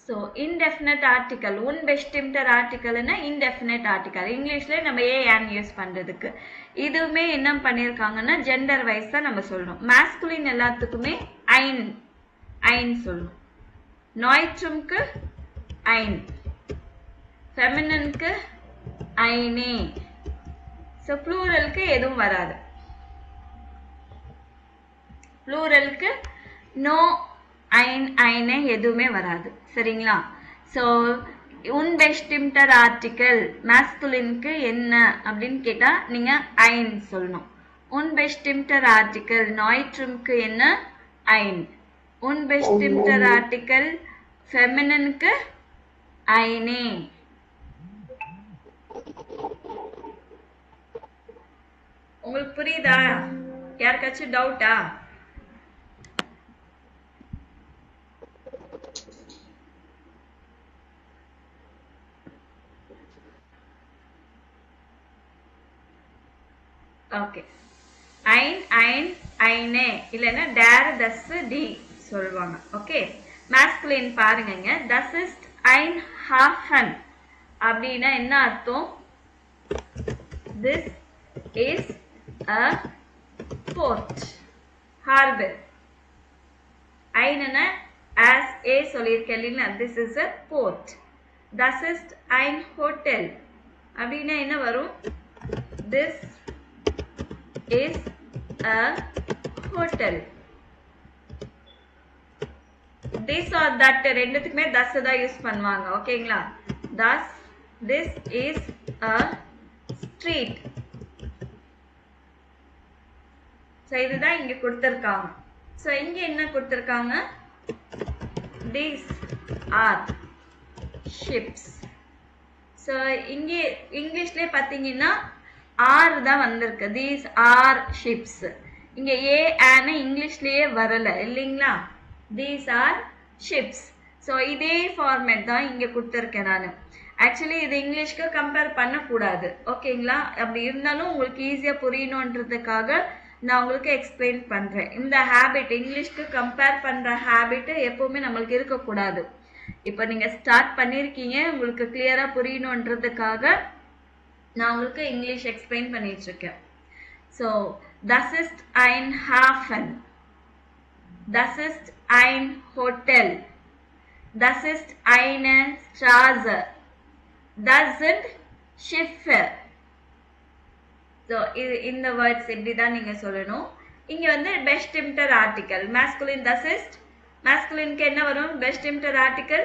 So indefinite article unbestimmter article னா indefinite article இங்கிலீஷ்ல நம்ம an யூஸ் பண்றதுக்கு இதுவுமே என்ன பண்ணிருக்காங்கன்னா ஜெண்டர் வைஸ் தான் நம்ம சொல்லணும் masculine எல்லாத்துக்குமே ein சொல்லணும் neutrum-க்கு ein feminine-க்கு eine so plural-க்கு எதுவும் வராது plural-க்கு no eine எதுவுமே வராது சரிங்களா சோ unbestimmter article masculine-க்கு என்ன அப்படினு கேட்டா நீங்க ein சொல்லணும் unbestimmter article neutrum-க்கு என்ன ein unbestimmter article feminine-க்கு eine உங்களுக்கு புரியுதா யாருக்காச்சும் டவுட்டா Okay. Ein, eine இல்லனா der, das, die சொல்வாங்க. Okay. Masculine பாருங்கங்க. Das ist ein Hafen. அப்படினா என்ன அர்த்தம்? This is a port. Harbor. Einna as a சொல்லிருக்கேன்ல this is a port. Das ist ein Hotel. அப்படினா என்ன வரும்? This is a hotel. This or that ரெண்டுத்துக்குமே das தான் use பண்ணுவாங்க ஓகேங்களா thus this is a street so இதுதான் இங்க கொடுத்திருக்காங்க சோ இங்க என்ன கொடுத்திருக்காங்க these are ships சோ இங்க இங்கிலீஷ்லயே பாத்தீங்கன்னா R தான் வந்திருக்கு these are ships இங்க a and இங்கிலீஷ்லயே வரல இல்லீங்களா these are ships so இதே ஃபார்மேட் தான் இங்க கொடுத்திருக்கேன் நான் एक्चुअली இது இங்கிலீஷ்க்கு கம்பேர் பண்ண கூடாது ஓகேங்களா அப்படி இருந்தாலும் உங்களுக்கு ஈஸியா புரியணும்ன்றதுக்காக நான் உங்களுக்கு எக்ஸ்பிளைன் பண்றேன் இந்த ஹாபிட் இங்கிலீஷ்க்கு கம்பேர் பண்ற ஹாபிட் எப்பவுமே நமக்கு இருக்க கூடாது இப்போ நீங்க ஸ்டார்ட் பண்ணிருக்கீங்க உங்களுக்கு கிளியரா புரியணும்ன்றதுக்காக நான் உங்களுக்கு இங்கிலீஷ் எக்ஸ்பிளைன் பண்ணிட்டு இருக்கேன் so das ist ein Hafen das ist ein Hotel das ist eine Straße das sind Schiffe so இந்த வேர்ட்ஸ் இப்படி தான் நீங்க சொல்லணும் இங்க வந்து bestimmter article masculine das ist masculine க்கு என்ன வரும் bestimmter article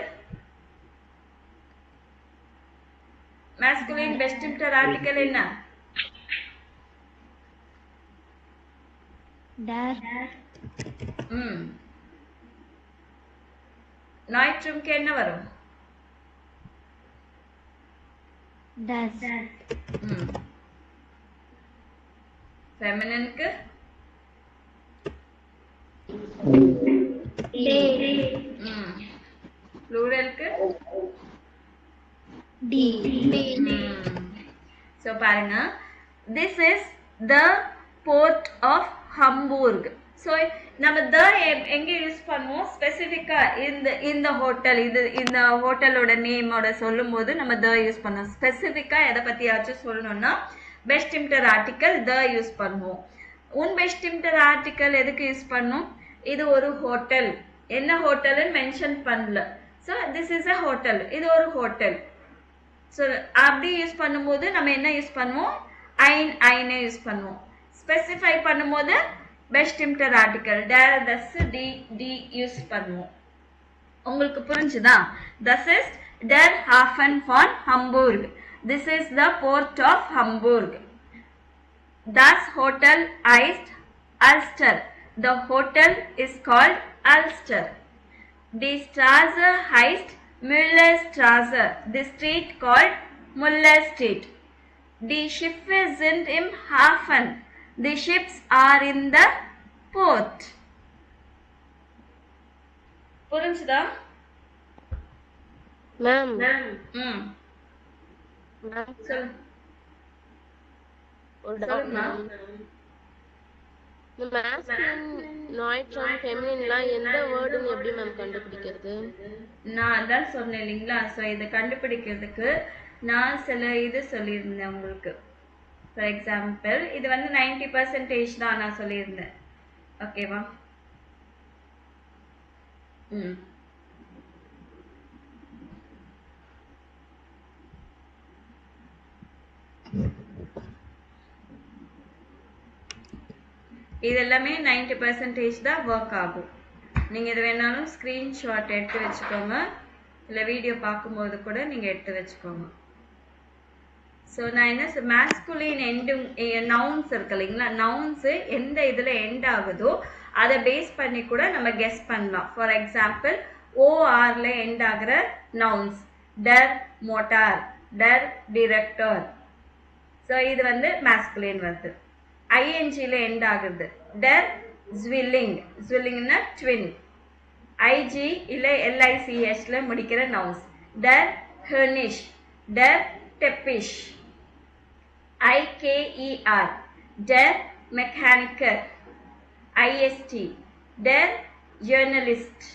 masculine bestimmter article என்ன der neutrum க்கு என்ன வரும் das feminine க்கு plural க்கு die so பாருங்க this is the port of Hamburg so நம்ம the எங்க யூஸ் பண்ணுவோம் ஸ்பெசிஃபிக்கா இந்த ஹோட்டல் இந்த ஹோட்டலோட நேமோட சொல்லும்போது நம்ம the யூஸ் பண்ணுவோம் ஸ்பெசிஃபிக்கா எதை பத்தியாச்சும் சொல்லணும்னா bestimmter article the யூஸ் பண்ணுவோம் unbestimmter article எதுக்கு யூஸ் பண்ணும் இது ஒரு ஹோட்டல் என்ன ஹோட்டல்னு மென்ஷன் பண்ணல so this is a hotel இது ஒரு ஹோட்டல் so அப்படி யூஸ் பண்ணும்போது நம்ம என்ன யூஸ் பண்ணுவோம் eine யூஸ் பண்ணுவோம் ஸ்பெசிஃபை பண்ணும்போது bestimmter article der das die use பண்ணுவோம் உங்களுக்கு புரிஞ்சுதா das ist der Hafen von Hamburg this is the port of Hamburg das Hotel heißt Ulster the hotel is called Ulster die Straße heißt Müllerstraße the street called Müller Street die Schiffe sind im Hafen the ships are in the port புரிஞ்சுதா ma'am சொல்லு ஒரு doubt சொல்லுமா ma'am இந்த masculine neutrum femininலாம் எந்த வேர்டுன்னு எப்படி ma'am கண்டுபிடிக்கிறது? நான் அதான் சொன்னேன் இல்லைங்களா? ஸோ இதை கண்டுபிடிக்கிறதுக்கு நான் சில இது சொல்லியிருந்தேன் உங்களுக்கு. ஃபார் எக்ஸாம்பிள் இது வந்து 90% தான் நான் சொல்லியிருந்தேன். ஓகேவா? இது எல்லாமே 90% தான் ஒர்க் ஆகும். நீங்கள் இது வேணாலும் ஸ்க்ரீன்ஷாட் எடுத்து வச்சுக்கோங்க, இல்லை வீடியோ பார்க்கும்போது கூட நீங்கள் எடுத்து வச்சுக்கோங்க. ஸோ நான் என்ன மேஸ்குலின் எண்டும் நவுன்ஸ் இருக்கு இல்லைங்களா? நவுன்ஸு எந்த இதில் எண்ட் ஆகுதோ அதை பேஸ் பண்ணி கூட நம்ம கெஸ் பண்ணலாம். ஃபார் எக்ஸாம்பிள் ஓஆர்ல எண்ட் ஆகிற நவுன்ஸ் டர் மோட்டார், டர் டிரெக்டர். ஸோ இது வந்து மேஸ்குலின் வருது. ஐஎன்ஜியில் எண்ட் ஆகுது டர் ஸ்வில்லிங், ஸ்வில்லிங்னா ட்வின். ஐஜி இல்லை எல்ஐசிஹெச்ல முடிக்கிற நவுன்ஸ் டர் ஹெர்னிஷ், டர் டெப்பிஷ். ஐகேஇஆர் டர் மெக்கானிக்கர், ஐஎஸ்டி டர் ஜேர்னலிஸ்ட்.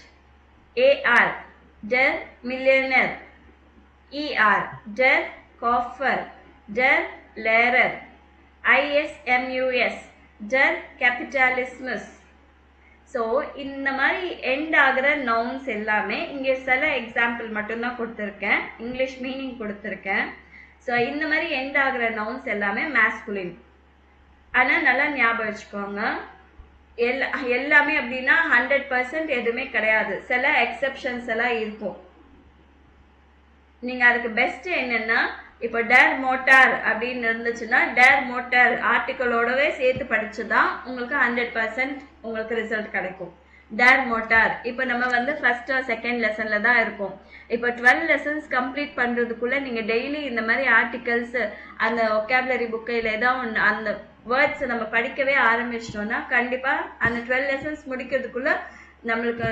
ஏஆர் டர் மில்லியனர், இஆர் டர் காஃபர், டர் லேரர். ISMUS டர் கேபிட்டலிஸ்மஸ். ஸோ இந்த மாதிரி எண்ட் ஆகிற நவுன்ஸ் எல்லாமே இங்கே சில எக்ஸாம்பிள் மட்டும்தான் கொடுத்துருக்கேன், இங்கிலீஷ் மீனிங் கொடுத்துருக்கேன். ஸோ இந்த மாதிரி எண்ட் ஆகிற நவுன்ஸ் எல்லாமே மேஸ்குலின். ஆனால் நல்லா ஞாபகம் வச்சுக்கோங்க, எல்லாமே அப்படின்னா 100% எதுவுமே கிடையாது, சில எக்ஸெப்ஷன்ஸ் எல்லாம் இருக்கும். நீங்கள் அதுக்கு பெஸ்ட் என்னன்னா, இப்போ டேர் மோட்டார் அப்படின்னு இருந்துச்சுன்னா டேர் மோட்டார் ஆர்டிக்கலோடவே சேர்த்து படிச்சுதான் உங்களுக்கு 100% உங்களுக்கு ரிசல்ட் கிடைக்கும். டேர் மோட்டார் இப்போ நம்ம வந்து ஃபர்ஸ்ட் செகண்ட் லெசன்ல தான் இருக்கும். இப்போ 12 லெசன்ஸ் கம்ப்ளீட் பண்றதுக்குள்ள நீங்க டெய்லி இந்த மாதிரி ஆர்டிகல்ஸ் அந்த ஒக்காபுலரி புக்கில் ஏதாவது அந்த வேர்ட்ஸ் நம்ம படிக்கவே ஆரம்பிச்சிட்டோம்னா கண்டிப்பா அந்த 12 லெசன்ஸ் முடிக்கிறதுக்குள்ள நம்மளுக்கு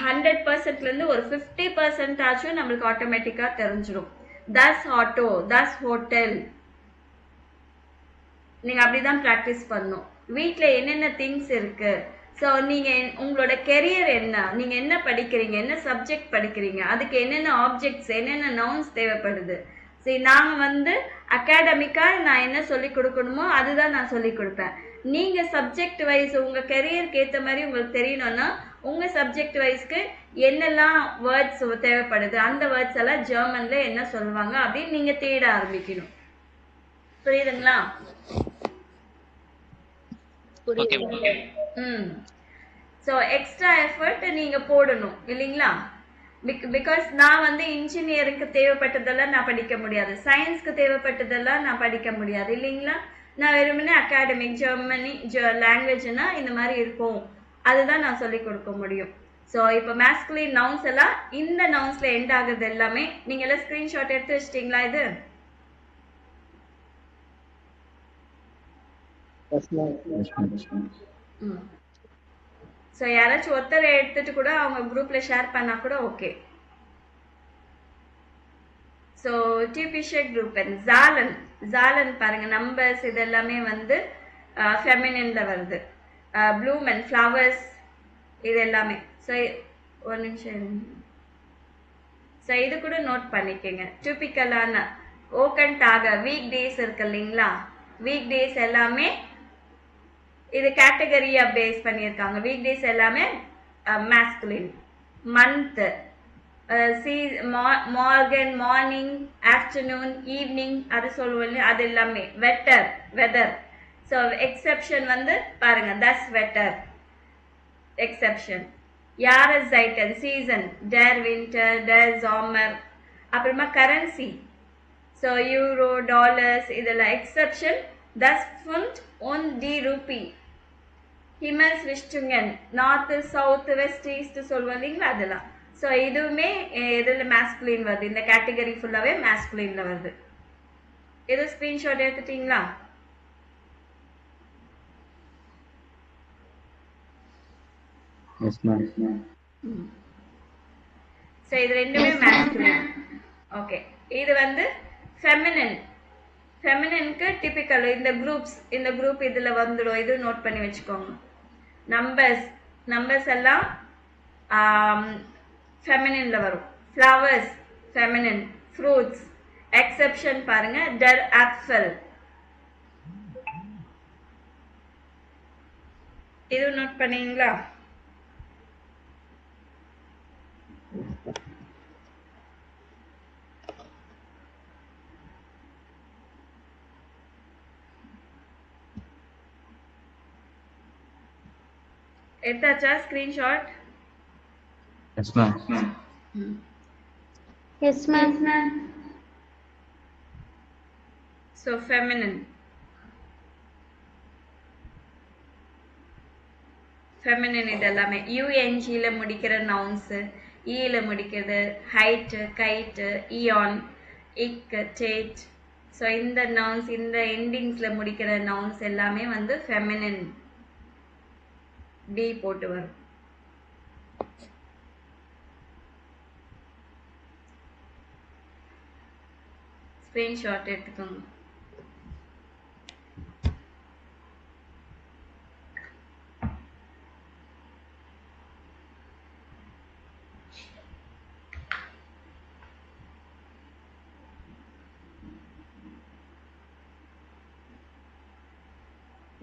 100%லேருந்து ஒரு 50% ஆச்சும் நம்மளுக்கு ஆட்டோமேட்டிக்கா தெரிஞ்சிடும். தஸ் ஆட்டோ, தஸ் ஹோட்டல். நீங்க அப்படிதான் ப்ராக்டிஸ் பண்ணணும். வீட்டில் என்னென்ன திங்ஸ் இருக்கு, ஸோ நீங்க உங்களோட கெரியர் என்ன, நீங்க என்ன படிக்கிறீங்க, என்ன சப்ஜெக்ட் படிக்கிறீங்க, அதுக்கு என்னென்ன ஆப்ஜெக்ட்ஸ் என்னென்ன நவுன்ஸ் தேவைப்படுது. சரி, நாங்கள் வந்து அகாடமிக்கா நான் என்ன சொல்லி கொடுக்கணுமோ அதுதான் நான் சொல்லி கொடுப்பேன். நீங்க சப்ஜெக்ட் வைஸ் உங்க கெரியருக்கு ஏற்ற மாதிரி உங்களுக்கு தெரியணும்னா உங்க சப்ஜெக்ட் வைஸ்க்கு என்னெல்லாம் வேர்ட்ஸ் தேவைப்படுது, அந்த வேர்ட்ஸ் எல்லாம் ஜெர்மன்ல என்ன சொல்லுவாங்க அப்படின்னு நீங்க தேட ஆரம்பிக்கணும். புரியுதுங்களா? ஸோ எக்ஸ்ட்ரா எஃபர்ட் நீங்க போடணும் இல்லைங்களா? பிகாஸ் நான் வந்து இன்ஜினியருக்கு தேவைப்பட்டதெல்லாம் நான் படிக்க முடியாது, சயின்ஸ்க்கு தேவைப்பட்டதெல்லாம் நான் படிக்க முடியாது இல்லைங்களா? நான் வெறுமனே அகாடமிக் ஜெர்மனி லாங்குவேஜ்னா இந்த மாதிரி இருக்கும், அதுதான் நான் சொல்லி கொடுக்க முடியும். ஸோ இப்போ மேஸ்குலின் நவுன்ஸ் எல்லாம் இந்த நவுன்ஸ்ல எண்ட் ஆகுது எல்லாமே நீங்க எல்லாம் ஸ்கிரீன்ஷாட் எடுத்து வச்சிட்டீங்களா? இது ஸோ யாராச்சும் ஒருத்தரை எடுத்துட்டு கூட அவங்க குரூப்ல ஷேர் பண்ணா கூட ஓகே. ஸோ டிபிஷே குரூப் ஜாலன், ஜாலன் பாருங்க நம்பர்ஸ் இது எல்லாமே வந்து ஃபெமினின்ல வருது. ப்ளூமன் ஃப்ளவர்ஸ் இது எல்லாமே. ஸோ ஒரு நிமிஷம், ஸோ இது கூட நோட் பண்ணிக்கோங்க. டிபிக்கலான ஓகன்டாக வீக் டேஸ் இருக்கு இல்லைங்களா? வீக் டேஸ் எல்லாமே இது கேட்டகரியா பேஸ் பண்ணியிருக்காங்க. வீக் டேஸ் எல்லாமே masculine. Month, Morgan, morning, afternoon, evening அது சொல்லுவோம், அது எல்லாமே. வெட்டர், வெதர். ஸோ எக்ஸெப்ஷன் வந்து பாருங்க தஸ் வெட்டர் எக்ஸெப்ஷன். யாரசைட்டன் சீசன், டேர் வின்டர், டேர் சாமர். அப்புறமா கரன்சி, ஸோ யூரோ, டாலர்ஸ் இதெல்லாம் எக்ஸெப்ஷன். தஸ் ஃபுண்ட் ஒன் டி ரூபி. ஹிமல்ஸ் ரிஷ்டுங்கன், நார்த்து சவுத் வெஸ்ட் ஈஸ்ட் சொல்லுவோம் இல்லைங்களா அதெல்லாம். ஸோ இதுவுமே இதில் மேஸ்குலின் வருது, இந்த கேட்டகரி ஃபுல்லாகவே மேஸ்குலின்ல வருது. இது ஸ்க்ரீன்ஷாட் எடுத்துட்டீங்களா? ஸோ இது ரெண்டுமே மேஸ்குலின். ஓகே, இது வந்து ஃபெமினின். ஃபெமினினுக்கு டிபிக்கல் இந்த குரூப் இதுல வந்துடும். இது நோட் பண்ணி வச்சுக்கோங்க. நம்பர்ஸ் எல்லாம் ஃபெமினின்ல வரும். Flowers feminine. ஃப்ரூட்ஸ் எக்ஸெப்ஷன் பாருங்க, டர் ஆப்பிள். இது நோட் பண்ணீங்களா? எடுத்தாச்சா screenshot? Yes, ma'am. Yes, ma'am. So feminine. Feminine இதெல்லாமே ung முடிக்கிற nouns, e முடிக்கிறது height, kite, eon, ik, tate. So இந்த nouns, இந்த endingsல முடிக்கிற nouns எல்லாமே வந்து feminine d போட்டு வரும். ஸ்கிரீன்ஷாட் எடுத்துக்கோங்க.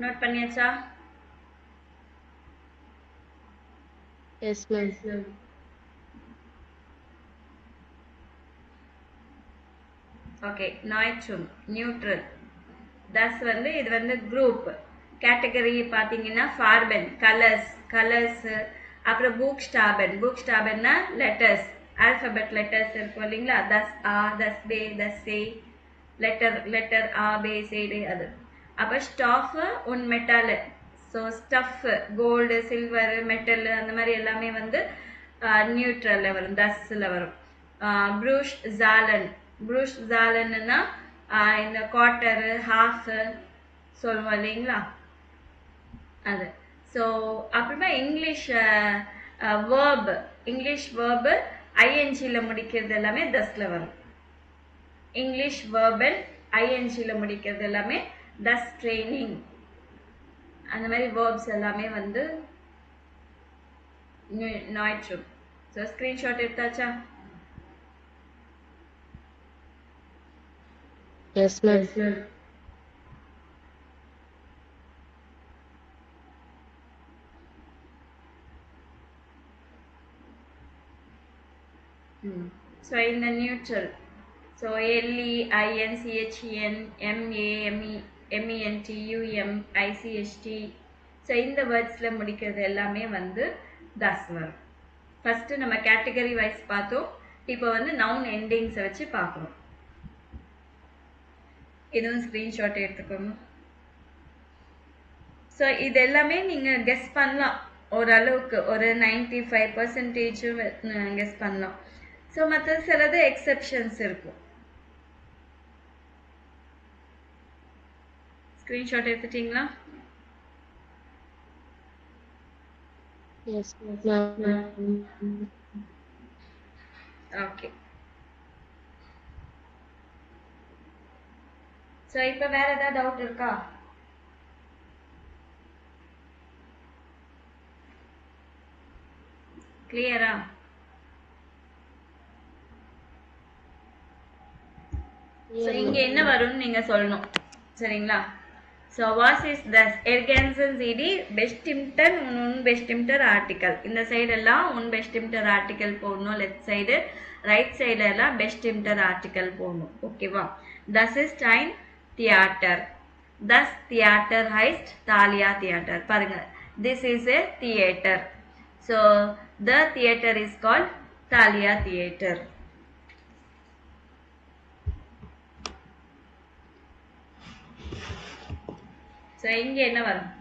நோட் பண்ணியாச்சா? Yes ma'am. ஓகே, நாய்ட்ரும் நியூட்ரல். தஸ் வந்து இது வந்து குரூப். கேட்டகரி பார்த்தீங்கன்னா ஃபார்பன் கலர்ஸ், அப்புறம் புக்ஸ்டாபன்னா லெட்டர்ஸ், ஆல்பபெட் லெட்டர்ஸ் இருக்கும் இல்லைங்களா? தஸ் ஆ, தஸ் பே, தஸ் சே, லெட்டர் ஆ பே சே டே அது. அப்போ ஸ்டாஃப் உன் மெட்டால். So stuff gold, silver, metal அந்த மாதிரி எல்லாமே வந்து நியூட்ரலில் வரும், தஸ்ஸில் வரும். ப்ரூஷ் ஜாலன்னா இந்த குவார்ட்டரு, ஹாஃபு சொல்லுவோம் இல்லைங்களா அது. ஸோ அப்புறமா இங்கிலீஷ் வேர்பு ஐஎன்ஜியில் முடிக்கிறது எல்லாமே தஸ்ல வரும். இங்கிலீஷ் வேர்பன் ஐஎன்ஜியில் முடிக்கிறது எல்லாமே தஸ் ட்ரைனிங். அந்த மாதிரி வேர்ப்ஸ் எல்லாமே வந்து நாய்ட்ரும். ஸோ ஸ்க்ரீன்ஷாட் எடுத்தாச்சா? Yes ma'am. So in the neutral, so LEINCHEN MENT UM ICHT. So இந்த வேர்ட்ஸ்ல முடிக்கிறது எல்லாமே வந்து தஸ் வரும். ஃபர்ஸ்ட் நம்ம கேட்டகரி வைஸ் பார்த்தோம். இப்போ வந்து நவுன் எண்டிங்ஸை வச்சு பார்க்குறோம். இதுவும் ஸ்க்ரீன்ஷாட் எடுத்துக்கோங்க. ஸோ இது எல்லாமே நீங்கள் கெஸ் பண்ணலாம், ஓரளவுக்கு ஒரு 95% கெஸ் பண்ணலாம். ஸோ மற்ற சிலது எக்ஸெப்ஷன்ஸ் இருக்கும். ஸ்க்ரீன்ஷாட் எடுத்துட்டீங்களா? S ma'am. ஓகே. ஸோ இப்போ வேற ஏதாவது டவுட் இருக்கா? கிளியரா? ஸோ இங்க என்ன வரும்னு நீங்க சொல்லணும், சரிங்களா? ஸோ வாஸ் இஸ் தஸ் எர்கென்சன் சிடி பெஸ்டிம்டன் உன் பெஸ்டிம்டர் ஆர்டிக்கல். இந்த சைடு எல்லாம் உன் பெஸ்டிம்டர் ஆர்டிக்கல் போடணும், லெஃப்ட் சைடு ரைட் சைடு எல்லாம் பெஸ்டிம்டர் ஆர்டிக்கல் போடணும். ஓகேவா? தஸ் இஸ் டைம் தியேட்டர். தஸ் தியேட்டர் ஹைஸ்ட் தாலியா தியேட்டர். பாருங்க, this is a theatre. So the theater is called Thalia Theater. So இங்க என்ன வரும்?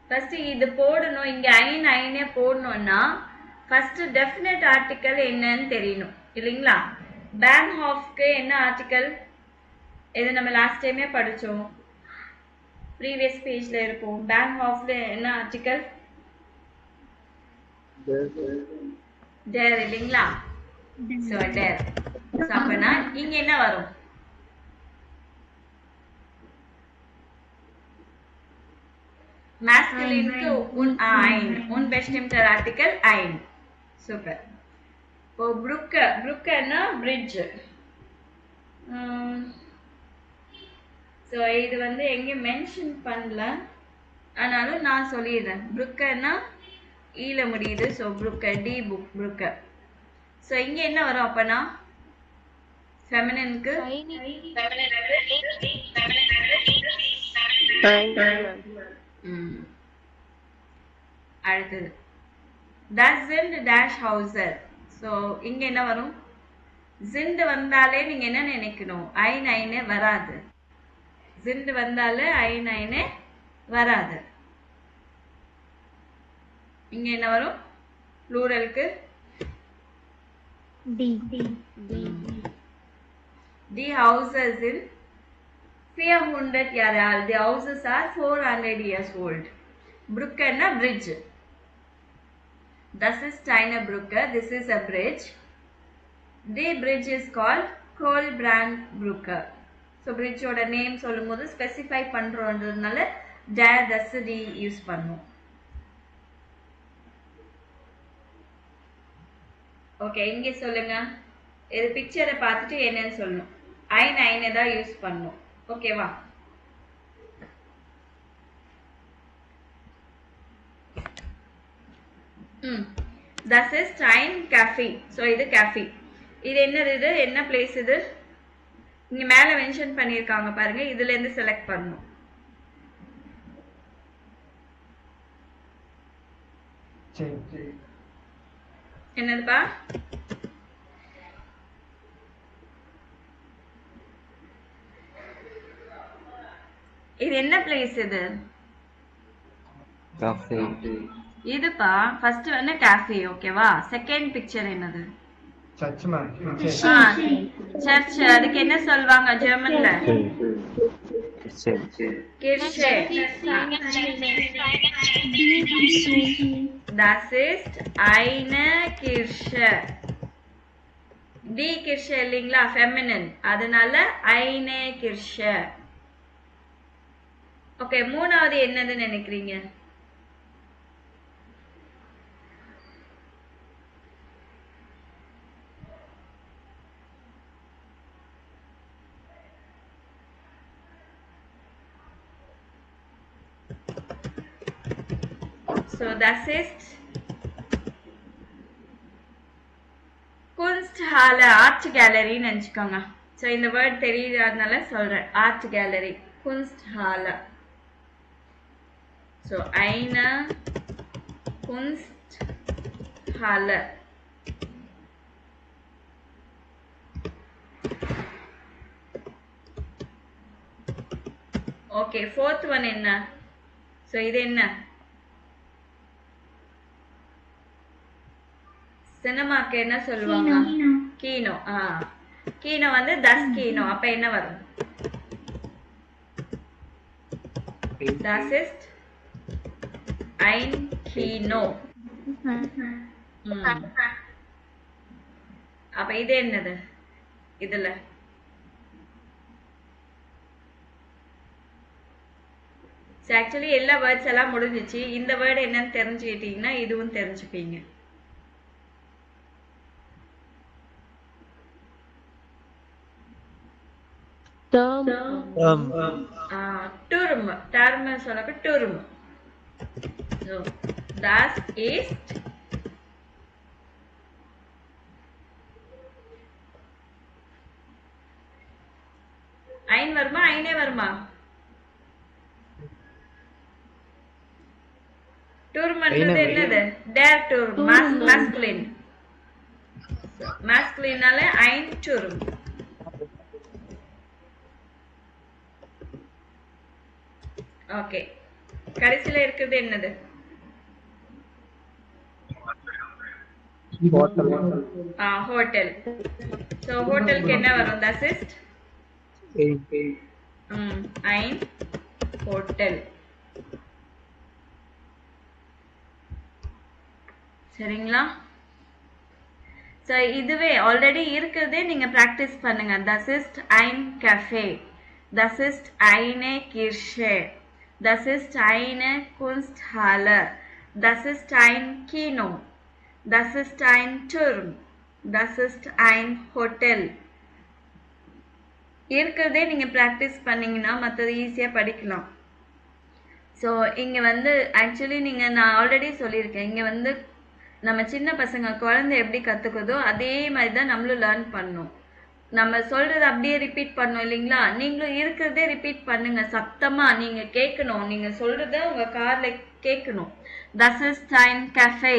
ஃபர்ஸ்ட் இது போடணும். இங்க ஐனே போடணும்னா ஃபர்ஸ்ட் டெஃபினட் ஆர்டிக்கல் என்னன்னு தெரியணும் இல்லைங்களா? பேன்ஹாஃப்க்கு என்ன ஆர்டிக்கல்? இது நம்ம லாஸ்ட் டைமே படிச்சோம், ப்ரீவியஸ் பேஜ்ல இருக்கும். பேன்ஹாஃப்ல என்ன ஆர்டிக்கல்? டேர் இல்லைங்களா? ஸோ டேர். ஸோ அப்பனா இங்க என்ன வரும்? மேஸ்குலினுக்கு ein unbestimmter Artikel ein. Super. இப்போ ப்ருக்கன்னா பிரிட்ஜ். ஸோ இது வந்து எங்கே மென்ஷன் பண்ணல, ஆனாலும் நான் சொல்லிடுறேன். ப்ருக்கன்னா ஈல முடியுது. ஸோ ப்ருக்க டி புக் ப்ருக்க. ஸோ இங்கே என்ன வரும் அப்பனா ஃபெமினினுக்கு? அடுத்தது das sind dash hauser. So இங்க என்ன வரும்? ஜிண்ட் வந்தாலே நீங்க என்ன நினைக்கணும்? ஐ வராது. ஜிண்ட் வந்தாலே ஐ வராது. இங்க என்ன வரும் ப்ளூரலுக்கு? D. Die Houses in 400 Jahre alt. The houses are 400 years old. Brücke na bridge. Das ist eine Brücke. This is a bridge. The bridge is called Kolbrandbrücke. So bridge oda name சொல்லும்போது specify பண்றோம்ன்றதுனால der das die use பண்ணுவோம். Okay, இங்கே சொல்லுங்க. இது பிக்சரை பார்த்துட்டு என்னன்னு சொல்லணும். ஐனை தான் யூஸ் பண்ணணும். ஓகேவா? Das ist ein Café. So இது கேஃபே. இது என்னது? இது என்ன பிளேஸ்? இது இங்க மேல மென்ஷன் பண்ணியிருக்காங்க பாருங்க. இதுல இருந்து செலக்ட் பண்ணணும். என்னதுப்பா? இது என்ன பிளேஸ்? இது cafe, இதுப்பா ஃபர்ஸ்ட் வந்து கேஃபே. ஓகேவா? செகண்ட் பிக்சர் என்னது? Church ma'am. சர்ச். அதுக்கு என்ன சொல்வாங்க ஜெர்மன்ல? Kirche. Das ist eine Kirche. Die Kirche இல்லைங்களா? ஃபெமினின். அதனால eine Kirche. ஓகே, மூணாவது என்னதுன்னு நினைக்கிறீங்க? So das ist Kunsthalle, Art Gallery நினைச்சுக்கோங்க. ஸோ இந்த வேர்ட் தெரியாதனால சொல்றேன். Art Gallery, Kunsthalle. So eine Kunsthalle. Okay, fourth one என்ன? ஸோ இது என்ன? சினிமாக்கு என்ன சொல்லுவாங்க? கீனோ. கீனோ வந்து das Kino. அப்ப என்ன வரும்? Das ist ein Kino. அப்ப இது என்னது? இதுல ஆக்சுவலி எல்லா வேர்ட்ஸ் எல்லாம் முடிஞ்சிச்சு. இந்த வேர்டு என்னன்னு தெரிஞ்சுக்கிட்டீங்கன்னா இதுவும் தெரிஞ்சுப்பீங்க. Turm. Term சொல்லக்க turm. So das ist ein வருமா? ஐனே வருமா? turmன்றது என்னது? der turm. masculine. masculineனால ein turm. Okay, கடைசில இருக்குது என்னது? ஹோட்டல். சோ ஹோட்டலுக்கு என்ன வரும்? Das ist ein Hotel. சரிங்களா? சோ இதுவே ஆல்ரெடி இருக்குதே நீங்க பிராக்டிஸ் பண்ணுங்க. Das ist ein Café. Das ist eine Kirche. Das ist eine Kunsthalle. Das ist ein Kino. Das ist ein Turm. Das ist ein Hotel. இருக்கிறதே நீங்கள் practice பண்ணிங்கன்னா மற்றது ஈஸியாக படிக்கலாம். ஸோ இங்கே வந்து ஆக்சுவலி நான் ஆல்ரெடி சொல்லியிருக்கேன், இங்கே வந்து நம்ம சின்ன பசங்க குழந்தை எப்படி கற்றுக்குதோ அதே மாதிரி தான் நம்மளும் லேர்ன் பண்ணணும். நம்ம சொல்கிறத அப்படியே ரிப்பீட் பண்ணோம் இல்லைங்களா? நீங்களும் இருக்கிறதே ரிப்பீட் பண்ணுங்க சத்தமாக. நீங்கள் கேட்கணும், நீங்கள் சொல்கிறத உங்கள் காரில் கேட்கணும். Das ist ein Café.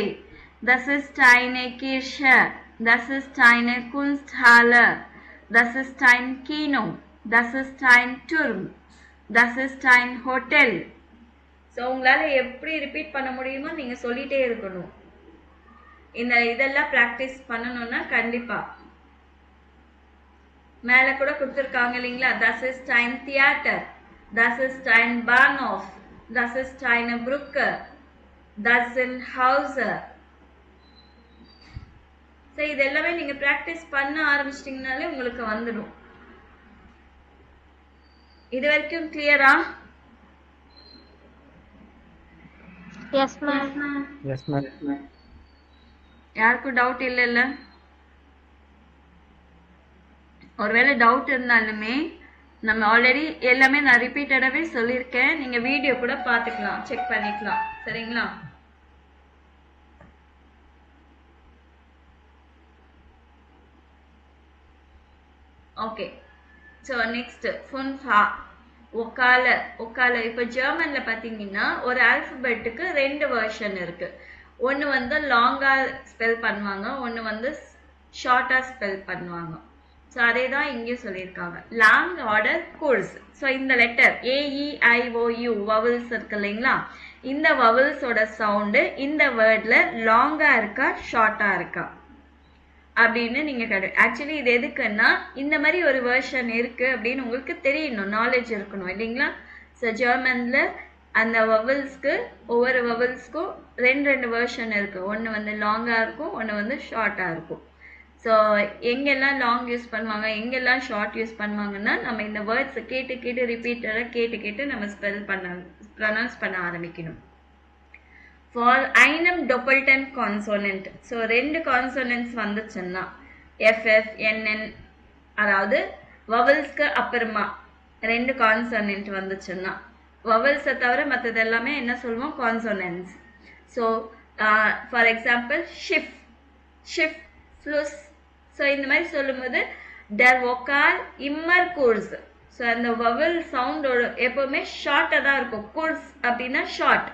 Das ist eine Kirche. Das ist eine Kunsthalle. Das ist ein Kino. Das ist ein Turm. Das ist ein Hotel. So உங்களால் எப்படி ரிப்பீட் பண்ண முடியுமோ நீங்கள் சொல்லிகிட்டே இருக்கணும். இதெல்லாம் ப்ராக்டிஸ் பண்ணணும்னா கண்டிப்பாக. மேலே கூட கொடுத்துருக்காங்க இல்லைங்களா? Das ist ein Theater. Das ist ein Bahnhof. Das ist eine Brücke. Das sind Häuser. So இது எல்லாமே நீங்கள் ப்ராக்டிஸ் பண்ண ஆரம்பிச்சிட்டிங்கனாலே உங்களுக்கு வந்துடும். இது வரைக்கும் கிளியரா? Yes, ma'am. Yes, ma'am. யாருக்கும் டவுட் இல்லைல்ல? ஒருவேளை டவுட் இருந்தாலுமே நம்ம ஆல்ரெடி எல்லாமே நான் ரிப்பீட்டடாகவே சொல்லியிருக்கேன். நீங்கள் வீடியோ கூட பார்த்துக்கலாம், செக் பண்ணிக்கலாம். சரிங்களா? ஓகே. ஸோ நெக்ஸ்ட் ஃபுன்ஃபா ஒக்கால. இப்போ ஜெர்மனில் பார்த்தீங்கன்னா ஒரு ஆல்ஃபபெட்டுக்கு 2 வெர்ஷன் இருக்குது. ஒன்று வந்து லாங்காக ஸ்பெல் பண்ணுவாங்க, ஒன்று வந்து ஷார்ட்டாக ஸ்பெல் பண்ணுவாங்க. ஸோ அதே தான் இங்கேயும் சொல்லியிருக்காங்க. Long order course. ஸோ இந்த லெட்டர் AEIOU வவல்ஸ் இருக்கு இல்லைங்களா? இந்த வவல்ஸோட சவுண்டு இந்த வேர்டில் லாங்காக இருக்கா ஷார்ட்டாக இருக்கா அப்படின்னு நீங்கள் ஆக்சுவலி இது எதுக்குன்னா இந்த மாதிரி ஒரு வெர்ஷன் இருக்குது அப்படின்னு உங்களுக்கு தெரியணும், நாலேஜ் இருக்கணும் இல்லைங்களா? ஸோ ஜெர்மனில் அந்த வவல்ஸ்க்கு ஒவ்வொரு வவல்ஸ்க்கும் 2 வெர்ஷன் இருக்குது. ஒன்று வந்து லாங்காக இருக்கும், ஒன்று வந்து ஷார்ட்டாக இருக்கும். ஸோ எங்கெல்லாம் லாங் யூஸ் பண்ணுவாங்க, எங்கெல்லாம் ஷார்ட் யூஸ் பண்ணுவாங்கன்னா நம்ம இந்த வேர்ட்ஸை கேட்டு ரிப்பீட்டடாக கேட்டு நம்ம ப்ரொனவுன்ஸ் பண்ண ஆரம்பிக்கணும். For einem doppelten consonant. So 2 கான்சோனன்ட்ஸ் வந்துச்சுன்னா FF NN, அதாவது வவல்ஸ்க்கு அப்புறமா 2 கான்சோனன்ட் வந்துச்சுன்னா, வவல்ஸை தவிர மற்றது எல்லாமே என்ன சொல்லுவோம்? கான்சோனன்ட்ஸ். ஸோ ஃபார் எக்ஸாம்பிள் ஷிஃப், ஃப்ளூஸ். ஸோ இந்த மாதிரி சொல்லும்போது டர் வொக்கால் இம்மர் கோர்ஸ். ஸோ அந்த வவல் சவுண்டோட எப்போவுமே ஷார்ட்டாக தான் இருக்கும். கோர்ஸ் அப்படின்னா ஷார்ட்,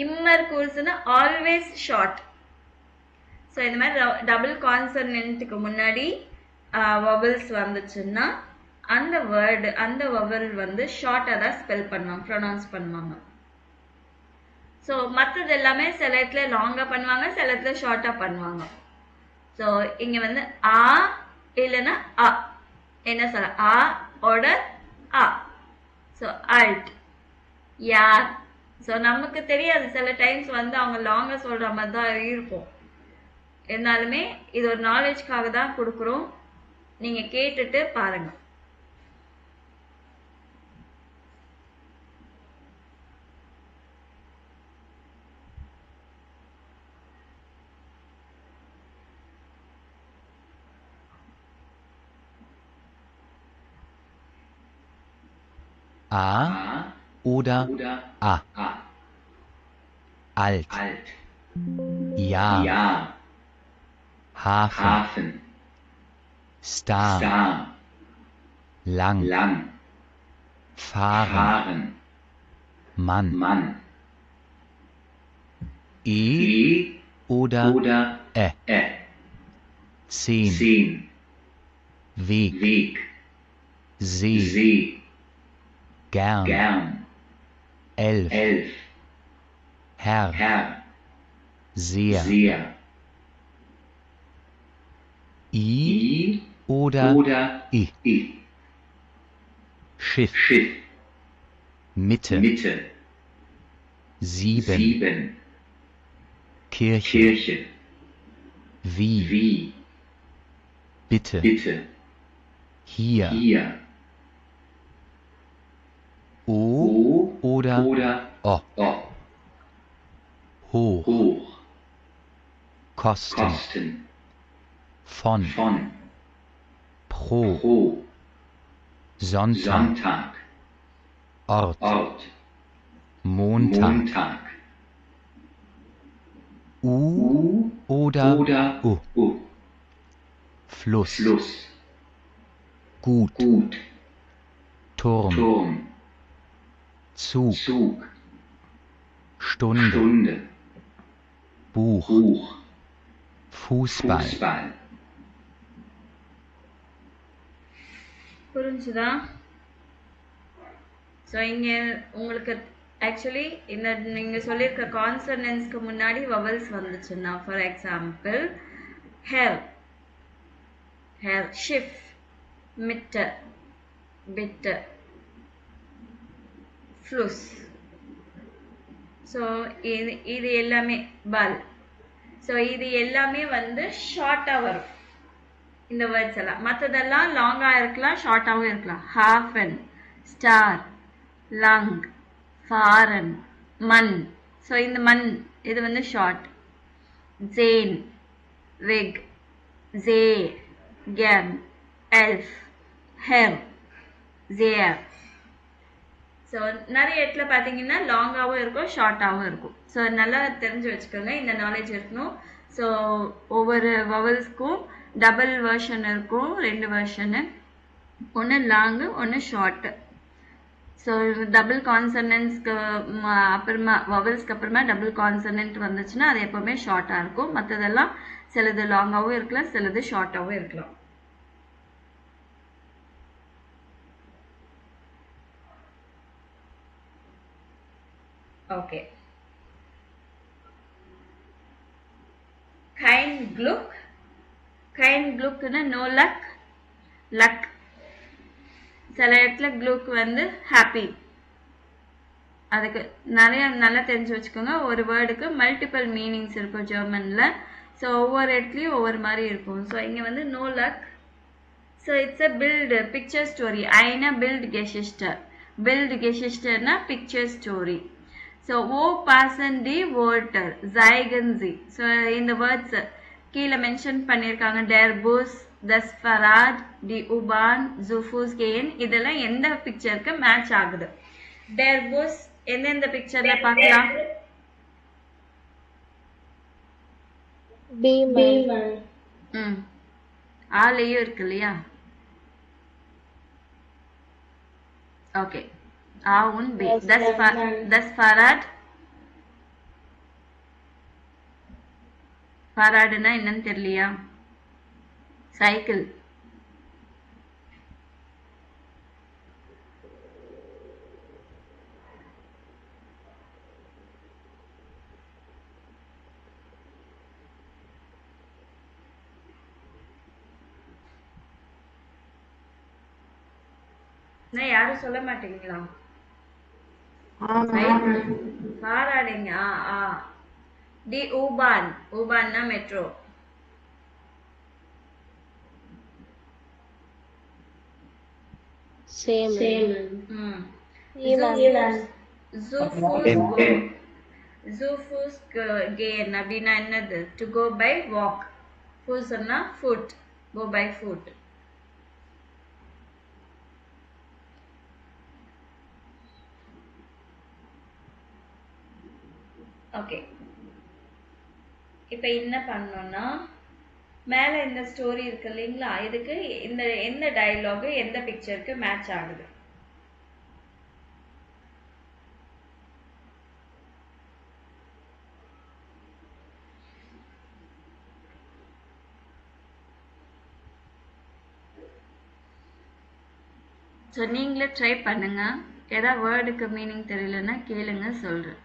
இம்மர் கோர்ஸ்னா ஆல்வேஸ் ஷார்ட். ஸோ இந்த மாதிரி டபுள் கான்சனன்ட்டுக்கு முன்னாடி வவல்ஸ் வந்துச்சுன்னா அந்த வேர்டு அந்த வவல் வந்து ஷார்ட்டாக தான் ஸ்பெல் பண்ணுவாங்க, ப்ரொனவுன்ஸ் பண்ணுவாங்க. ஸோ மற்றது எல்லாமே சில இடத்துல லாங்காக பண்ணுவாங்க, சில இடத்துல ஷார்ட்டாக பண்ணுவாங்க. ஸோ இங்கே வந்து ஆ இல்லைன்னா அ, என்ன சொல்ல, ஆ ஓட ஆ. ஸோ அல்ட், யார். ஸோ நமக்கு தெரியாது, சில டைம்ஸ் வந்து அவங்க லாங்காக சொல்கிற மாதிரி தான் இருக்கும். இருந்தாலுமே இது ஒரு நாலேஜ்க்காக தான் கொடுக்குறோம், நீங்கள் கேட்டுட்டு பாருங்கள். A oder A. Alt. Jahr. Hafen. Star. Lang. Fahren. Mann. E oder Ä. 10. Weg. See. Gern. 11. Herr. Sehr. I oder I. Schiff. Mitte. 7. Kirche. Wie. Bitte. Hier. O oder O. Hoch. Kosten. Von. Pro. Sonntag. Ort. Montag. U oder U. Fluss. Gut. Turm. Zug. Stunde. Buch. Fußball. புரிஞ்சுதா? So இங்கே உங்களுக்கு actually இந்த நீங்கள் சொல்லியிருக்க கான்சனன்ஸ்க்கு முன்னாடி vowels வந்துச்சுன்னா for example ஹெர், ஷிஃப், மிட்டர், பிட்டர், ஃப்ளூஸ். ஸோ இது எல்லாமே பல். ஸோ இது எல்லாமே வந்து ஷார்ட்டாக வரும் இந்த வேர்ட்ஸ் எல்லாம். மற்றதெல்லாம் லாங்காக இருக்கலாம், ஷார்ட்டாகவும் இருக்கலாம். ஹாஃபன், ஸ்டார், லங், ஃபாரன், மண். ஸோ இந்த மண் இது வந்து ஷார்ட். ஜேன், விக், ஜே, கேம், எல்ஃப், ஹெர், ஜேர். ஸோ நிறைய இடத்துல பார்த்தீங்கன்னா லாங்காகவும் இருக்கும், ஷார்ட்டாகவும் இருக்கும். ஸோ நல்லா தெரிஞ்சு வச்சுக்கோங்க, இந்த நாலேஜ் இருக்கணும். ஸோ ஒவ்வொரு வவல்ஸ்க்கும் டபுள் வெர்ஷன் இருக்கும், 2 வெர்ஷனு, ஒன்று லாங்கு ஒன்று ஷார்ட்டு. ஸோ டபுள் கான்சனன்ஸ்க்கு அப்புறமா வவல்ஸ்க்கு அப்புறமா டபுள் கான்சனன்ட் வந்துச்சுன்னா அது எப்போவுமே ஷார்ட்டாக இருக்கும். மற்றதெல்லாம் சிலது லாங்காகவும் இருக்கலாம், சிலது ஷார்ட்டாகவும் இருக்கலாம். ஓகே. கைன் க்ளுக். கைன் க்ளுக்னா நோ லக், லக். சில இடத்துல க்ளுக் வந்து ஹாப்பி. அதுக்கு நிறைய நல்லா தெரிஞ்சு வச்சுக்கோங்க. ஒரு வேர்டுக்கு மல்டிபிள் மீனிங்ஸ் இருக்கும் ஜெர்மனில். ஸோ ஒவ்வொரு இடத்துலையும் ஒவ்வொரு மாதிரி இருக்கும். ஸோ இங்கே வந்து நோ லக். ஸோ இட்ஸ் அ பில்டு பிக்சர் ஸ்டோரி. ஐனா பில்ட் கெஷிஸ்டர். பில்ட் கெஷிஸ்டர்னா பிக்சர் ஸ்டோரி. ஸோ ஓ பாசன் டி வோர்டர் ஜைகன்சி. ஸோ இந்த வேர்ட்ஸ் கீழே மென்ஷன் பண்ணியிருக்காங்க. டேர் புஸ், தஸ்ஃபராட், டி உபான், ஜுஃபூஸ் கேன். இதெல்லாம் எந்த பிக்சருக்கு மேட்ச் ஆகுது? டேர் புஸ் எந்தெந்த பிக்சர்ல பார்க்கலாம்? ஆலையும் இருக்கு இல்லையா? ஓகே. ஆவுன் பே. தஸ்ஃபராட். ஃபராடுனா என்னன்னு தெரியலையா? சைக்கிள். யாரும் சொல்ல மாட்டீங்களா? பாராடுங்க. டி ஊபான். ஊபான்னா மெட்ரோ. ஜூஃபூஸ் கேன் அப்படின்னா என்னது? To go by walk. ஃபூஸ்னா foot. Go by foot. Okay. இப்போ என்ன பண்ணோம்னா மேலே இந்த ஸ்டோரி இருக்கு இல்லைங்களா, இதுக்கு இந்த எந்த டயலாகு எந்த பிக்சருக்கு மேட்ச் ஆகுது? ஸோ நீங்களே ட்ரை பண்ணுங்க. ஏதாவது வேர்டுக்கு மீனிங் தெரியலன்னா கேளுங்க, சொல்றேன்.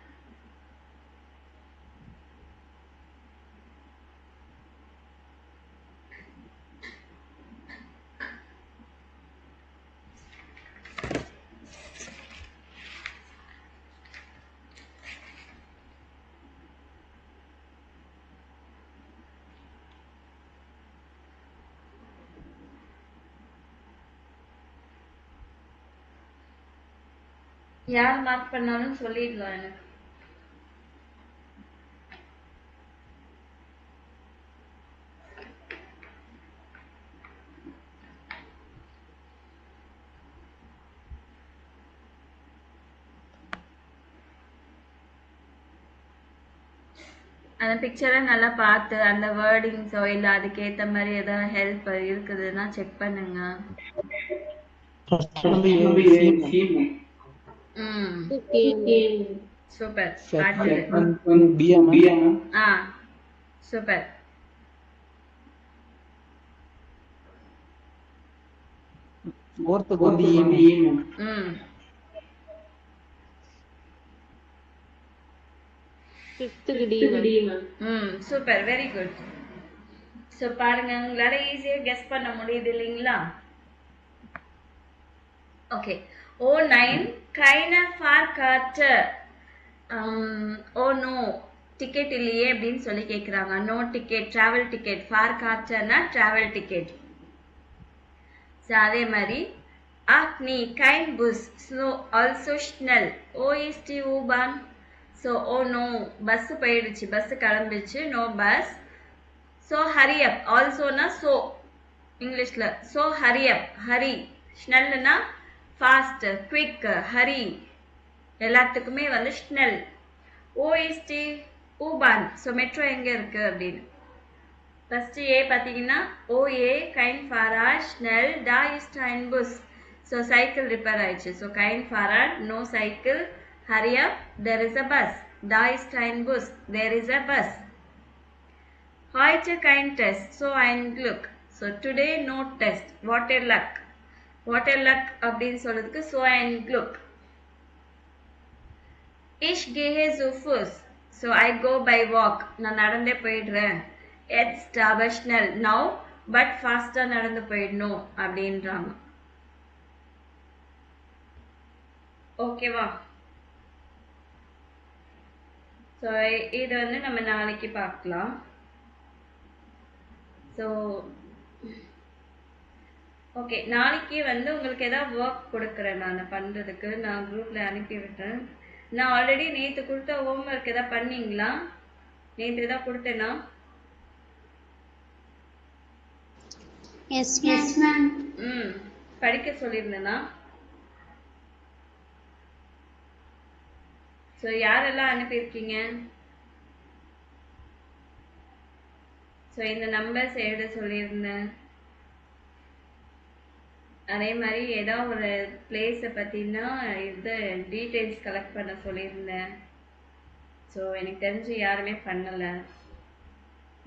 யார் மார்க் பண்ணாலும் சொல்லிடலாம் எனக்கு. அந்த பிக்சரை நல்லா பார்த்து அந்த வேர்டிங்ஸோ இல்லை அதுக்கேற்ற மாதிரி ஏதாவது ஹெல்ப் இருக்குதுன்னா செக் பண்ணுங்க. ம் சூப்பர். ஆ சூப்பர். ம் ஃபிஃப்த்துக்கு டி மேம். ம் சூப்பர், வெரி குட். ஸோ பாருங்க, உங்களால ஈஸியாக கெஸ் பண்ண முடியுது இல்லைங்களா? Okay. O9 keine Fahrkarte. Oh no ticket இல்லையே அப்படின்னு சொல்லி கேட்குறாங்க. No ticket, travel ticket. ஃபார் கார்ட்னா ட்ராவல் டிக்கெட். ஸோ அதே மாதிரி ach nee kein Bus, so also schnell. O ist die U-Bahn. So oh no bus போயிடுச்சு, பஸ் கிளம்பிடுச்சு, no bus. So hurry up, ஆல்சோனா ஸோ இங்கிலீஷில். So hurry up, hurry. ஸ்னெல்னா fast, quick, hurry. எல்லாத்துக்குமே வந்து ஸ்னெல். ஓஎஸ்டி ஊபான். ஸோ மெட்ரோ எங்கே இருக்குது அப்படின்னு ஃபஸ்ட்டு ஏ பார்த்தீங்கன்னா ஓஏ கைன் ஃபாராட் ஸ்னெல் டா இஸ்ட் அண்ட் புஸ். ஸோ சைக்கிள் ரிப்பேர் ஆயிடுச்சு. ஸோ கைன் ஃபாராட் no cycle. Hurry up there is a bus. டா இஸ்ட் அண்ட் புஸ் there is a bus. heute kein test, so ein Glück. So today no test, what a luck. What a luck அப்படின்னு சொல்றதுக்கு so ein Glück. Ich gehe zu Fuß, so I go by walk. நான் நடந்தே போயிடுறேன். Jetzt aber schnell, now but faster நடந்து போயிடணும் அப்படின்றாங்க. ஓகேவா? So இது வந்து நம்ம நாளைக்கு பார்க்கலாம். ஸோ ஓகே, நாளைக்கு வந்து உங்களுக்கு ஏதாவது ஒர்க் கொடுக்குறேன் நான் பண்ணுறதுக்கு. நான் குரூப்பில் அனுப்பி விட்டேன். நான் ஆல்ரெடி நேற்று கொடுத்த ஹோம்ஒர்க் எதாவது பண்ணீங்களா? நேற்று எதாவது கொடுத்தேனா? ம் படிக்க சொல்லியிருந்தேனா? ஸோ யாரெல்லாம் அனுப்பியிருக்கீங்க? ஸோ இந்த நம்பர்ஸ் எழுத சொல்லியிருந்தேன். அதே மாதிரி ஏதாவது ஒரு பிளேஸை பற்றினா இது டீட்டெயில்ஸ் கலெக்ட் பண்ண சொல்லியிருந்தேன். ஸோ எனக்கு தெரிஞ்சு யாருமே பண்ணலை.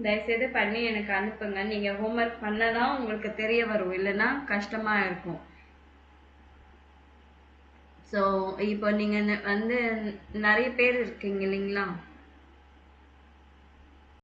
தயவுசெய்து பண்ணி எனக்கு அனுப்புங்க. நீங்கள் ஹோம்ஒர்க் பண்ணதான் உங்களுக்கு தெரிய வரும், இல்லைன்னா கஷ்டமாக இருக்கும். ஸோ இப்போ நீங்கள் வந்து நிறைய பேர் இருக்கீங்க இல்லைங்களா?